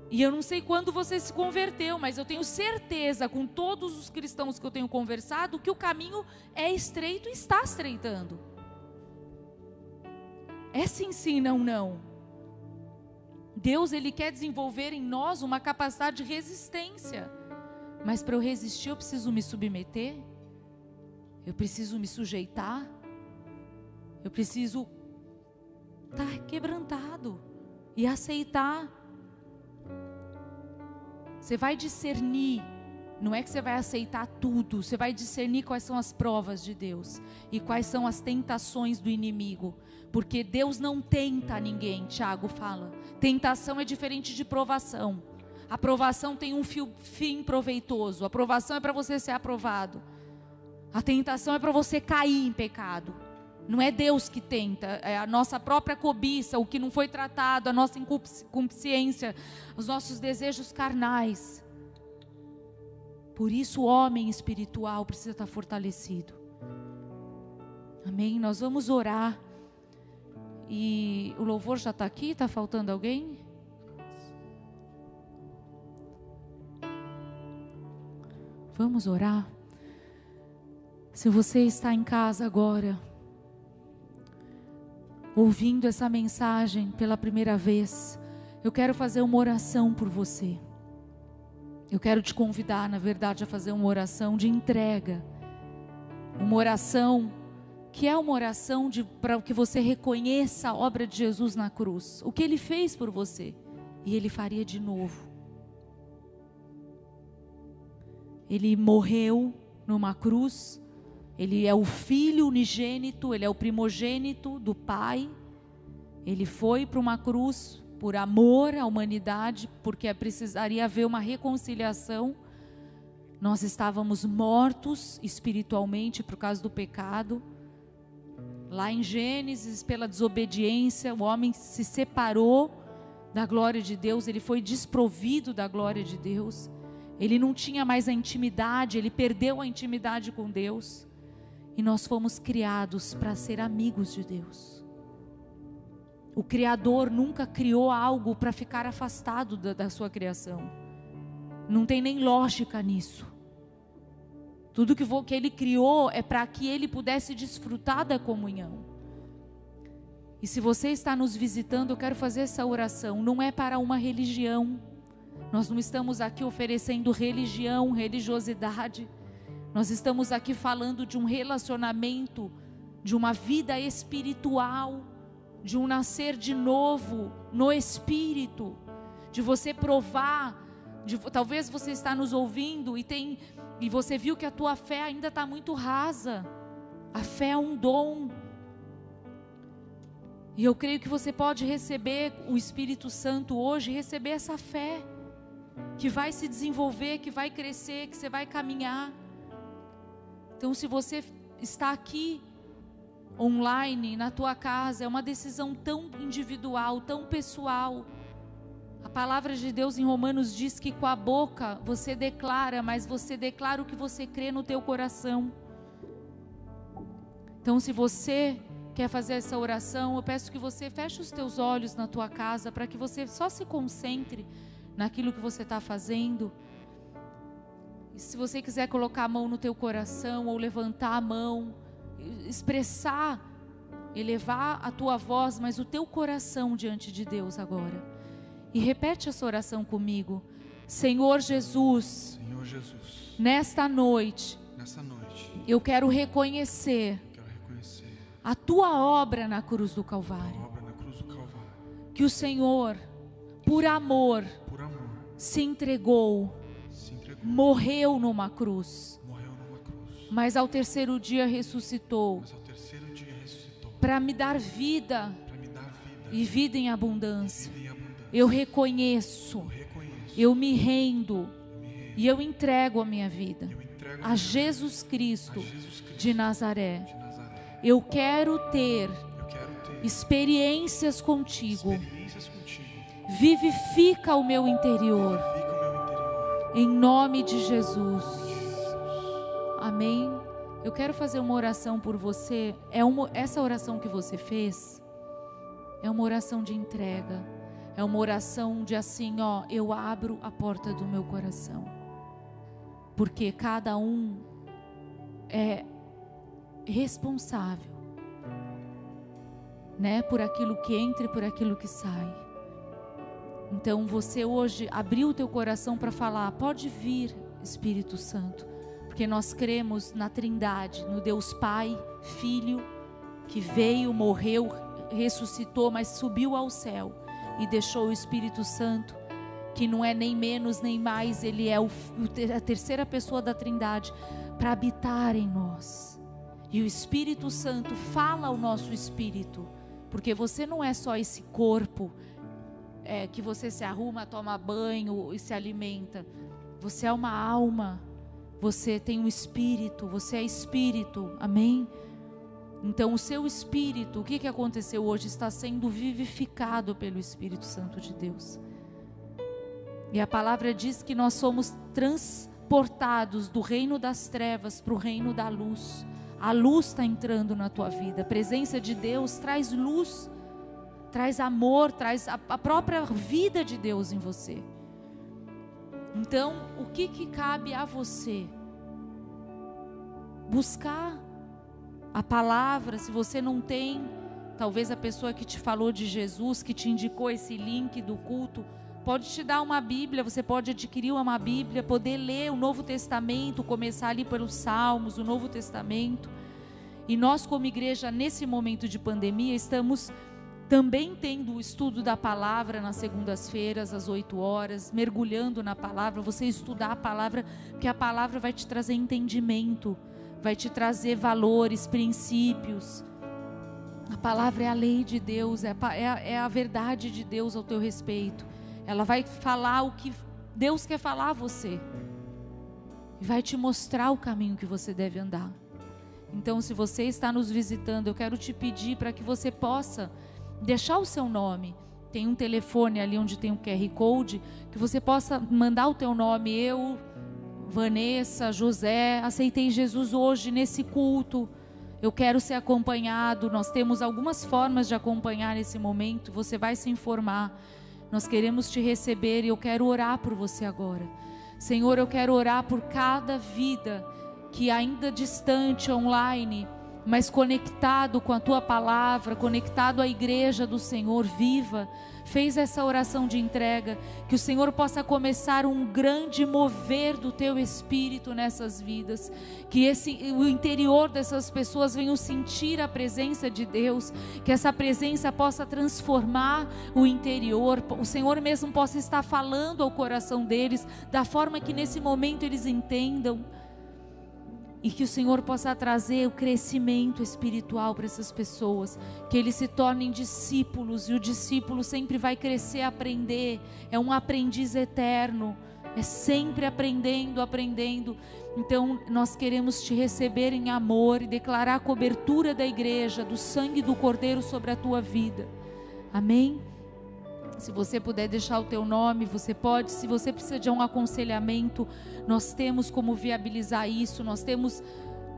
E eu não sei quando você se converteu, mas eu tenho certeza, com todos os cristãos que eu tenho conversado, que o caminho é estreito e está estreitando. É sim, sim, não, não. Deus, Ele quer desenvolver em nós uma capacidade de resistência. Mas para eu resistir, eu preciso me submeter. Eu preciso me sujeitar. Eu preciso estar quebrantado e aceitar. Você vai discernir, não é que você vai aceitar tudo, você vai discernir quais são as provas de Deus e quais são as tentações do inimigo, porque Deus não tenta ninguém, Tiago fala. Tentação é diferente de provação. A provação tem um fim proveitoso, a provação é para você ser aprovado, a tentação é para você cair em pecado. Não é Deus que tenta, é a nossa própria cobiça, o que não foi tratado, a nossa inconcupiscência, os nossos desejos carnais. Por isso o homem espiritual precisa estar fortalecido. Amém? Nós vamos orar. E o louvor já está aqui? Está faltando alguém? Vamos orar. Se você está em casa agora, ouvindo essa mensagem pela primeira vez, eu quero fazer uma oração por você. Eu quero te convidar, na verdade, a fazer uma oração de entrega. Uma oração que é uma oração para que você reconheça a obra de Jesus na cruz. O que Ele fez por você. E Ele faria de novo. Ele morreu numa cruz. Ele é o Filho unigênito, Ele é o primogênito do Pai. Ele foi para uma cruz por amor à humanidade, porque precisaria haver uma reconciliação. Nós estávamos mortos espiritualmente por causa do pecado. Lá em Gênesis, pela desobediência, o homem se separou da glória de Deus, ele foi desprovido da glória de Deus. Ele não tinha mais a intimidade, ele perdeu a intimidade com Deus. E nós fomos criados para ser amigos de Deus. O Criador nunca criou algo para ficar afastado da sua criação. Não tem nem lógica nisso. Tudo que Ele criou é para que Ele pudesse desfrutar da comunhão. E se você está nos visitando, eu quero fazer essa oração. Não é para uma religião. Nós não estamos aqui oferecendo religião, religiosidade. Nós estamos aqui falando de um relacionamento, de uma vida espiritual, de um nascer de novo no Espírito, de você provar, talvez você está nos ouvindo e você viu que a tua fé ainda está muito rasa. A fé é um dom. E eu creio que você pode receber o Espírito Santo hoje, receber essa fé, que vai se desenvolver, que vai crescer, que você vai caminhar. Então, se você está aqui, online, na tua casa, é uma decisão tão individual, tão pessoal. A palavra de Deus em Romanos diz que com a boca você declara, mas você declara o que você crê no teu coração. Então, se você quer fazer essa oração, eu peço que você feche os teus olhos na tua casa, para que você só se concentre naquilo que você está fazendo. E se você quiser colocar a mão no teu coração, ou levantar a mão, expressar, elevar a tua voz, mas o teu coração diante de Deus agora. E repete essa oração comigo. Senhor Jesus, nesta noite, eu quero reconhecer a tua obra na cruz do Calvário. Que o Senhor, por amor, se entregou, morreu numa cruz, mas ao terceiro dia ressuscitou, para me dar vida e vida em abundância. Eu reconheço, eu me rendo e eu entrego a minha vida a Jesus Cristo de Nazaré. Eu quero ter experiências contigo. Vivifica o meu interior. Em nome de Jesus. Amém. Eu quero fazer uma oração por você. Essa oração que você fez é uma oração de entrega. É uma oração de assim, ó, eu abro a porta do meu coração. Porque cada um é responsável, né, por aquilo que entra e por aquilo que sai. Então você hoje abriu o teu coração para falar, pode vir, Espírito Santo, porque nós cremos na Trindade, no Deus Pai, Filho, que veio, morreu, ressuscitou, mas subiu ao céu e deixou o Espírito Santo, que não é nem menos nem mais, ele é a terceira pessoa da Trindade, para habitar em nós. E o Espírito Santo fala ao nosso espírito, porque você não é só esse corpo que você se arruma, toma banho e se alimenta. Você é uma alma, você tem um espírito, você é espírito, amém? Então o seu espírito, o que aconteceu hoje? Está sendo vivificado pelo Espírito Santo de Deus. E a palavra diz que nós somos transportados do reino das trevas para o reino da luz. A luz está entrando na tua vida. A presença de Deus traz luz, traz amor, traz a própria vida de Deus em você. Então, o que cabe a você? Buscar a palavra. Se você não tem, talvez a pessoa que te falou de Jesus, que te indicou esse link do culto, pode te dar uma Bíblia, você pode adquirir uma Bíblia, poder ler o Novo Testamento, começar ali pelos Salmos, o Novo Testamento. E nós como igreja, nesse momento de pandemia, estamos também tendo o estudo da palavra nas segundas-feiras, às 8 horas, mergulhando na palavra, você estudar a palavra, porque a palavra vai te trazer entendimento, vai te trazer valores, princípios. A palavra é a lei de Deus, é a verdade de Deus ao teu respeito. Ela vai falar o que Deus quer falar a você. E vai te mostrar o caminho que você deve andar. Então, se você está nos visitando, eu quero te pedir para que você possa deixar o seu nome. Tem um telefone ali onde tem um QR Code, que você possa mandar o teu nome. Eu, Vanessa, José, aceitei Jesus hoje nesse culto. Eu quero ser acompanhado. Nós temos algumas formas de acompanhar nesse momento. Você vai se informar. Nós queremos te receber e eu quero orar por você agora. Senhor, eu quero orar por cada vida que ainda distante, online, mas conectado com a Tua palavra, conectado à igreja do Senhor viva, fez essa oração de entrega, que o Senhor possa começar um grande mover do Teu Espírito nessas vidas, que o interior dessas pessoas venham sentir a presença de Deus, que essa presença possa transformar o interior, o Senhor mesmo possa estar falando ao coração deles, da forma que nesse momento eles entendam, e que o Senhor possa trazer o crescimento espiritual para essas pessoas, que eles se tornem discípulos, e o discípulo sempre vai crescer, aprender, é um aprendiz eterno, é sempre aprendendo. Então nós queremos te receber em amor e declarar a cobertura da igreja, do sangue do Cordeiro sobre a tua vida, amém? Se você puder deixar o teu nome, você pode. Se você precisa de um aconselhamento, nós temos como viabilizar isso. Nós temos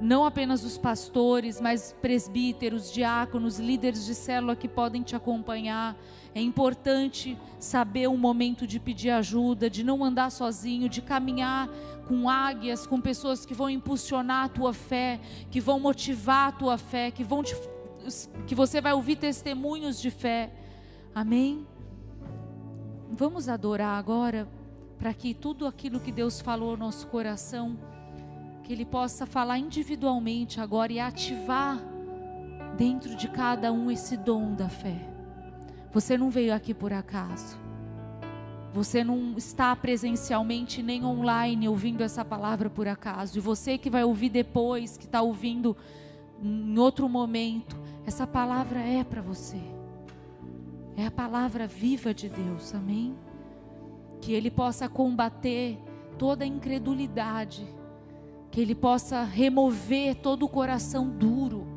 não apenas os pastores, mas presbíteros, diáconos, líderes de célula que podem te acompanhar. É importante saber um momento de pedir ajuda, de não andar sozinho, de caminhar com águias, com pessoas que vão impulsionar a tua fé, que vão motivar a tua fé, que você vai ouvir testemunhos de fé. Amém? Vamos adorar agora, para que tudo aquilo que Deus falou no nosso coração, que Ele possa falar individualmente agora e ativar dentro de cada um esse dom da fé. Você não veio aqui por acaso. Você não está presencialmente nem online ouvindo essa palavra por acaso. E você que vai ouvir depois, que está ouvindo em outro momento, essa palavra é para você. É a palavra viva de Deus, amém? Que Ele possa combater toda a incredulidade, que Ele possa remover todo o coração duro,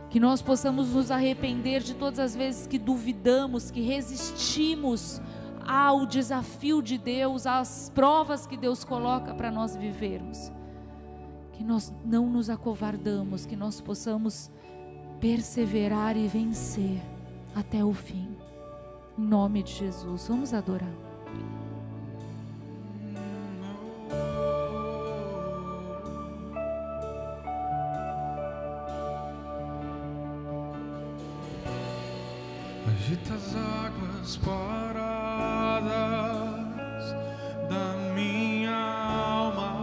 que nós possamos nos arrepender de todas as vezes que duvidamos, que resistimos ao desafio de Deus, às provas que Deus coloca para nós vivermos, que nós não nos acovardamos, que nós possamos perseverar e vencer até o fim. Em nome de Jesus, vamos adorar. Agita as águas paradas da minha alma,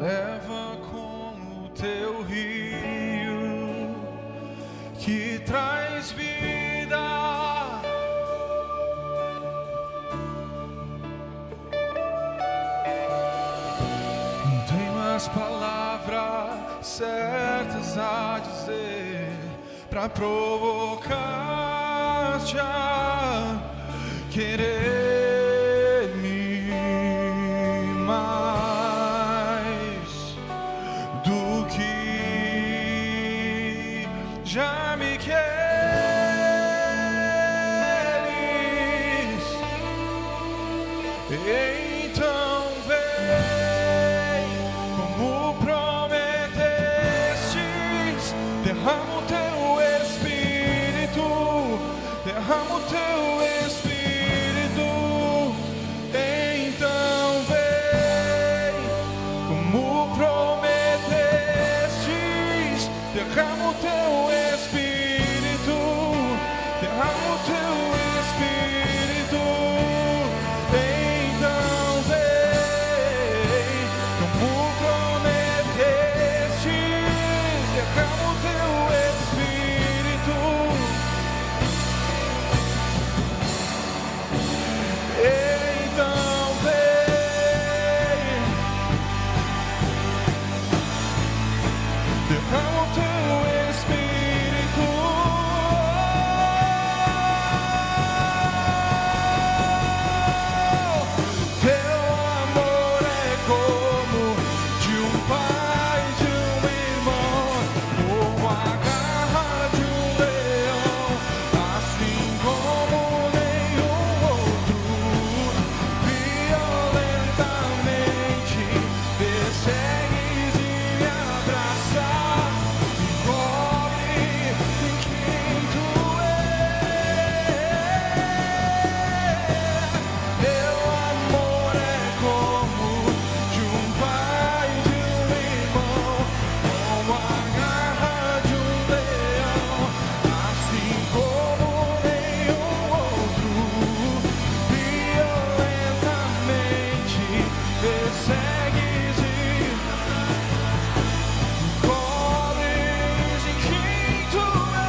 leva com o teu rio que traz vida. Não tem mais palavras certas a dizer pra provocar-te a querer-me mais do que já me queres. Então vem como prometestes, derrama o teu Espírito, derrama o teu Espírito. Então vem como prometestes, derrama o teu Espírito, derrama o teu Espírito. Então vem como prometestes, derrama o teu Espírito. Então vem, derrama o teu Espírito. Teu amor é como de um pai, de um irmão, como a garra de um leão, assim como nenhum outro. Violentamente persegues e me abraças, me cobre em quem tu és. Teu amor é como de um pai, de um irmão, como a garra de um leão, assim como nenhum outro. Violentamente persegues e cobres em quem tu és.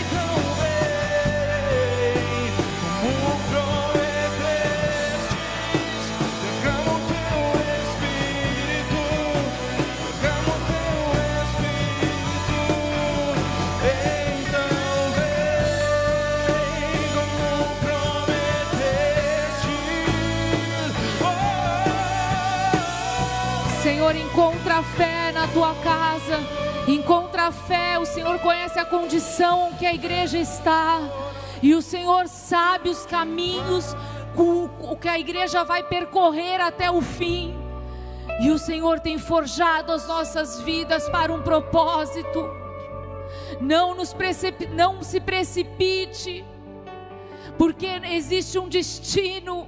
Então vem como prometestes, derrama o teu Espírito, derrama o teu Espírito. Então vem como prometestes. Senhor, encontra fé na tua casa, encontra fé. O Senhor conhece a condição que a igreja está, e o Senhor sabe os caminhos com o que a igreja vai percorrer até o fim, e o Senhor tem forjado as nossas vidas para um propósito. Não se precipite, porque existe um destino.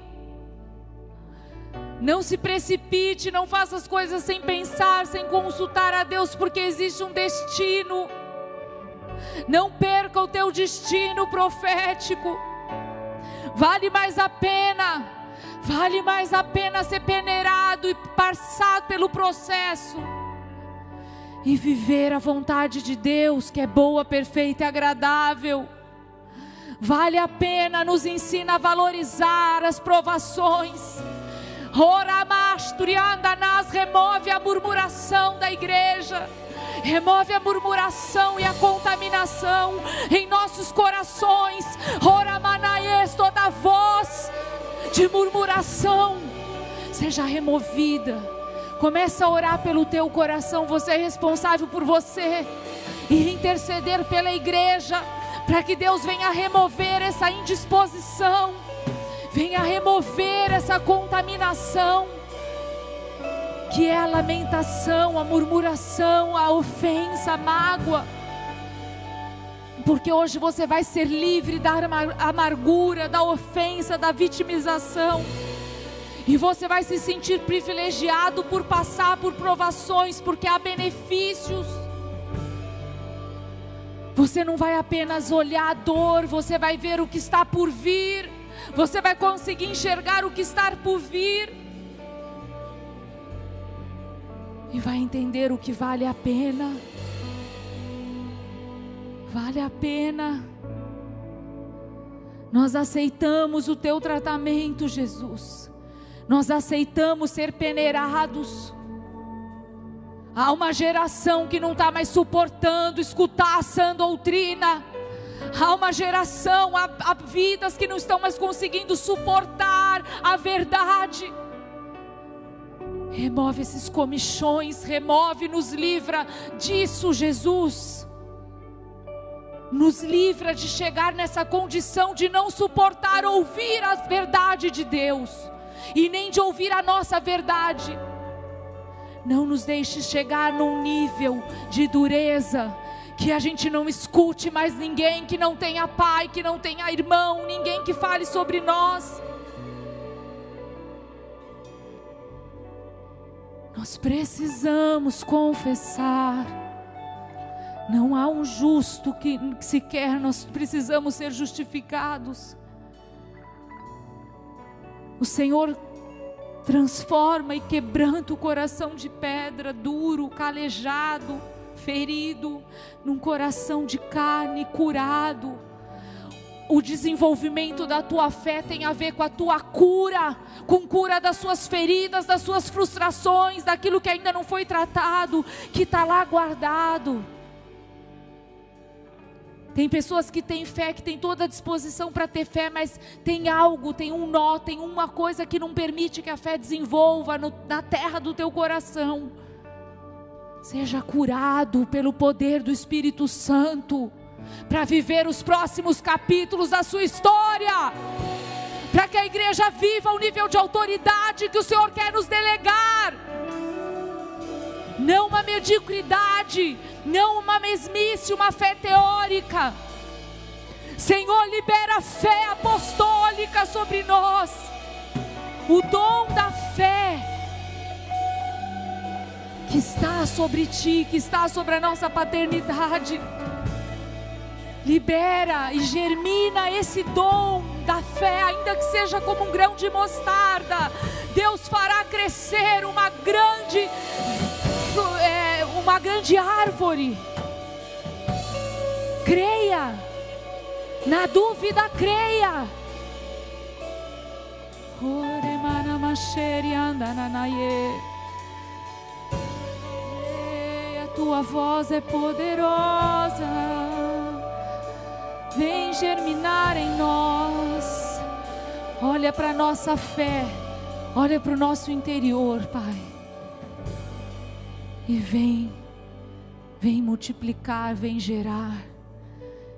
Não se precipite, não faça as coisas sem pensar, sem consultar a Deus, porque existe um destino. Não perca o teu destino profético. Vale mais a pena ser peneirado e passar pelo processo e viver a vontade de Deus, que é boa, perfeita e agradável. Vale a pena, nos ensina a valorizar as provações. Remove a murmuração da igreja, remove a murmuração e a contaminação em nossos corações. Toda voz de murmuração seja removida Começa a orar pelo teu coração. Você é responsável por você. E interceder pela igreja, para que Deus venha remover essa indisposição, venha remover essa contaminação, que é a lamentação, a murmuração, a ofensa, a mágoa. Porque hoje você vai ser livre da amargura, da ofensa, da vitimização. E você vai se sentir privilegiado por passar por provações, porque há benefícios. Você não vai apenas olhar a dor, você vai ver o que está por vir. Você vai conseguir enxergar o que está por vir. E vai entender o que vale a pena. Vale a pena. Nós aceitamos o teu tratamento, Jesus. Nós aceitamos ser peneirados. Há uma geração que não está mais suportando escutar a sã doutrina. Há uma geração, há vidas que não estão mais conseguindo suportar a verdade. Remove esses comichões, remove, nos livra disso, Jesus. Nos livra de chegar nessa condição de não suportar ouvir a verdade de Deus, e nem de ouvir a nossa verdade. Não nos deixe chegar num nível de dureza, que a gente não escute mais ninguém, que não tenha pai, que não tenha irmão, ninguém que fale sobre nós. Nós precisamos confessar. Não há um justo que sequer nós precisamos ser justificados. O Senhor transforma e quebranta o coração de pedra, duro, calejado, ferido, num coração de carne, curado. O desenvolvimento da tua fé tem a ver com a tua cura, com cura das suas feridas, das suas frustrações, daquilo que ainda não foi tratado, que está lá guardado. Tem pessoas que têm fé, que têm toda a disposição para ter fé, mas tem algo, tem um nó, tem uma coisa que não permite que a fé desenvolva na terra do teu coração. Seja curado pelo poder do Espírito Santo, para viver os próximos capítulos da sua história, para que a igreja viva o nível de autoridade que o Senhor quer nos delegar. Não uma mediocridade, não uma mesmice, uma fé teórica. Senhor, libera a fé apostólica sobre nós, o dom da fé que está sobre ti, que está sobre a nossa paternidade. Libera e germina esse dom da fé, ainda que seja como um grão de mostarda. Deus fará crescer uma grande árvore. Creia, na dúvida creia. A tua voz é poderosa, vem germinar em nós. Olha para a nossa fé, olha para o nosso interior, Pai, e vem multiplicar, vem gerar.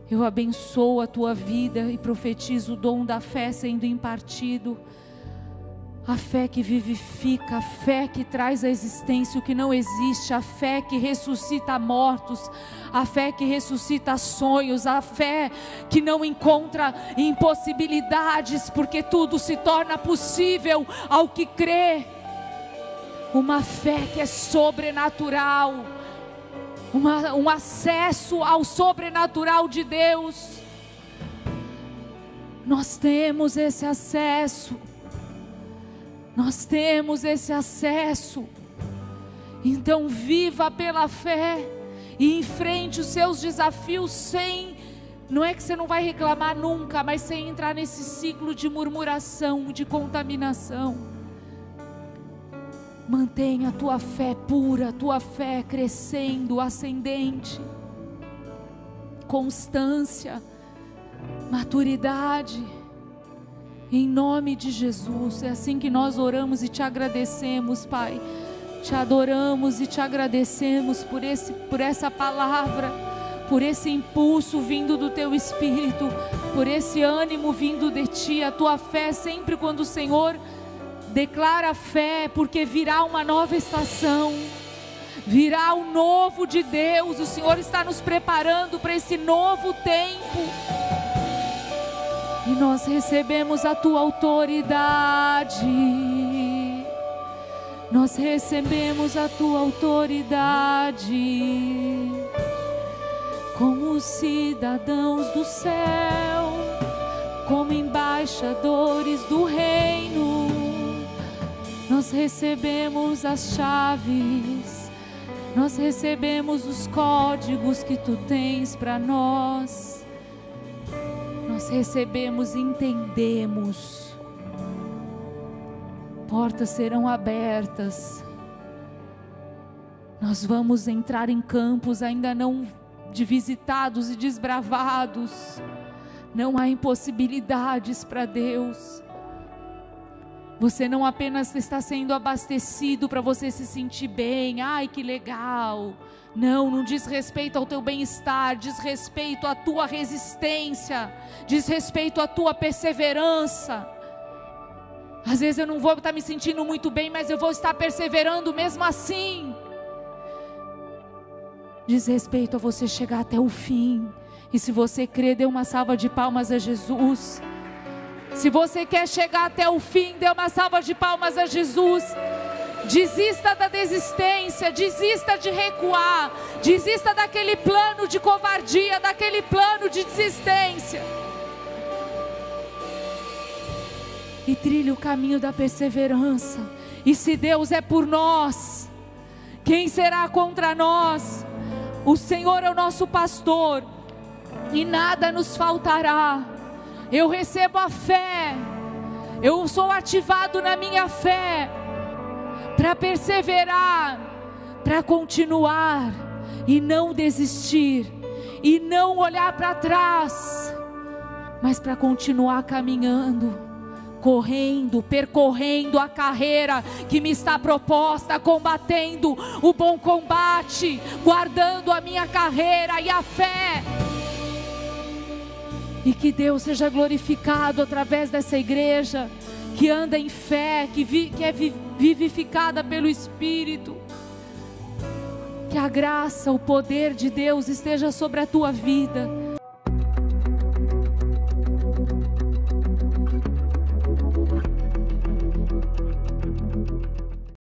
Eu abençoo a tua vida e profetizo o dom da fé sendo impartido. A fé que vivifica, a fé que traz à existência o que não existe, a fé que ressuscita mortos, a fé que ressuscita sonhos, a fé que não encontra impossibilidades, porque tudo se torna possível ao que crê. Uma fé que é sobrenatural, um acesso ao sobrenatural de Deus. Nós temos esse acesso. Nós temos esse acesso. Então viva pela fé e enfrente os seus desafios sem, não é que você não vai reclamar nunca, mas sem entrar nesse ciclo de murmuração, de contaminação. Mantenha a tua fé pura, a tua fé crescendo, ascendente, constância, maturidade. Em nome de Jesus, é assim que nós oramos e te agradecemos, Pai. te adoramos e te agradecemos por essa palavra, por esse impulso vindo do teu Espírito, por esse ânimo vindo de ti. A tua fé sempre quando o Senhor declara fé, porque virá uma nova estação, virá o novo de Deus. O Senhor está nos preparando para esse novo tempo, e nós recebemos a tua autoridade. Nós recebemos a tua autoridade como cidadãos do céu, como embaixadores do reino. Nós recebemos as chaves, nós recebemos os códigos que tu tens para nós. Nós recebemos e entendemos. Portas serão abertas. Nós vamos entrar em campos ainda não visitados e desbravados. Não há impossibilidades para Deus. Você não apenas está sendo abastecido para você se sentir bem. Ai, que legal. Não diz respeito ao teu bem-estar, diz respeito à tua resistência, diz respeito à tua perseverança. Às vezes eu não vou estar me sentindo muito bem, mas eu vou estar perseverando mesmo assim. Diz respeito a você chegar até o fim. E se você crê, dê uma salva de palmas a Jesus. Se você quer chegar até o fim, dê uma salva de palmas a Jesus. Desista da desistência, desista de recuar, desista daquele plano de covardia, daquele plano de desistência. E trilhe o caminho da perseverança. E se Deus é por nós, quem será contra nós? O Senhor é o nosso pastor, e nada nos faltará. Eu recebo a fé, eu sou ativado na minha fé, para perseverar, para continuar, e não desistir, e não olhar para trás, mas para continuar caminhando, correndo, percorrendo a carreira que me está proposta, combatendo o bom combate, guardando a minha carreira e a fé. E que Deus seja glorificado através dessa igreja que anda em fé, que é vivificada pelo Espírito. Que a graça, o poder de Deus esteja sobre a tua vida.